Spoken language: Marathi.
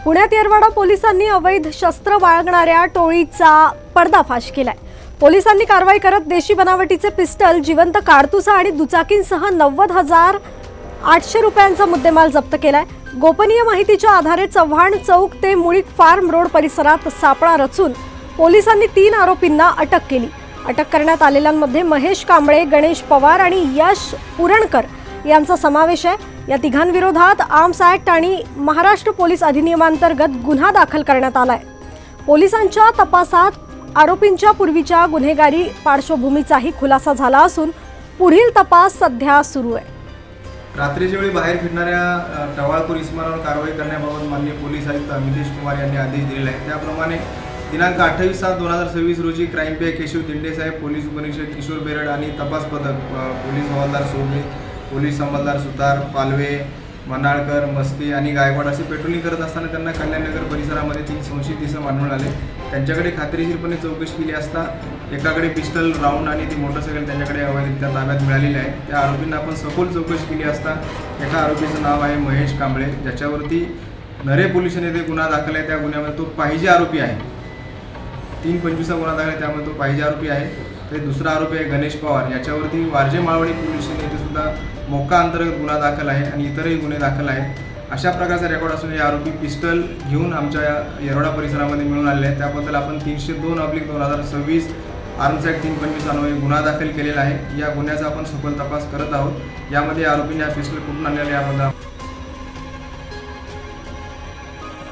पुण्यात येरवाडा पोलिसांनी अवैध शस्त्र बाळगणाऱ्या टोळीचा पर्दाफाश केलाय। पोलिसांनी कारवाई करत देशी बनावटीचे पिस्टल, जिवंत कारतूस आणि दुचाकींसह 90,800 रुपयांचा मुद्देमाल जप्त केलाय। गोपनीय माहितीच्या आधारे चव्हाण चौक ते मुळीक फार्म रोड परिसरात सापळा रचून पोलिसांनी 3 आरोपींना अटक केली। अटक करण्यात आलेल्यांमध्ये महेश कांबळे, गणेश पवार आणि यश पुरणकर यांचा समावेश आहे। या तिघांविरोधात आर्म्स ऍक्ट आणि महाराष्ट्र पोलीस अधिनियमांतर्गत गुन्हा दाखल करण्यात आलाय। पोलिसांच्या तपासात आरोपींच्या पूर्वीच्या गुन्हेगारी पार्श्वभूमीचाही खुलासा झाला असून पुढील तपास सध्या सुरू आहे। रात्रीच्या वेळी बाहेर फिरणाऱ्या टवाळखोर इसमांवर कारवाई करण्याबाबत माननीय पोलीस आयुक्त अमितेश कुमार यांनी आदेश दिलेला आहे। त्याप्रमाणे दिनांक 28/7/2026 रोजी क्राईम पी केशव दिंडे साहेब, पोलीस उपनिरीक्षक किशोर बेरड आणि तपास पथक पोलीस हवालदार सोबे, पोलीस अंमलदार सुतार, पालवे, मनाळकर, मस्के आणि गायकवाड असे पेट्रोलिंग करत असताना त्यांना कल्याणनगर परिसरामध्ये 3 संशयित इसम आढळून आले। त्यांच्याकडे खात्रीशीरपणे चौकशी केली असता एकाकडे पिस्टल, राऊंड आणि ती मोटरसायकल त्यांच्याकडे अवैधरित्या ताब्यात मिळालेली आहे। त्या आरोपींना आपण सखोल चौकशी केली असता एका आरोपीचं नाव आहे महेश कांबळे, ज्याच्यावरती नरे पोलीस ठाण्यात गुन्हा दाखल आहे। त्या गुन्ह्यामध्ये तो पाहिजे आरोपी आहे। 3/25 गुन्हा दाखल आहे, त्यामुळे तो पाहिजे आरोपी आहे। ते दुसरा आरोपी आहे गणेश पवार, याच्यावरती वारजे माळवणी पोलीस स्टेशन येथे सुद्धा मोक्का अंतर्गत गुन्हा दाखल आहे आणि इतरही गुन्हे दाखल आहेत। अशा प्रकारचा रेकॉर्ड असून हे आरोपी पिस्टल घेऊन आमच्या येरवडा परिसरामध्ये मिळून आलेले आहेत। त्याबद्दल आपण 302/2026 आर्म्स ऍक्ट 325 अन्वये गुन्हा दाखल केलेला आहे। या गुन्ह्याचा आपण सखोल तपास करत आहोत। यामध्ये आरोपींनी हा पिस्टल कुठून आणलेला याबद्दल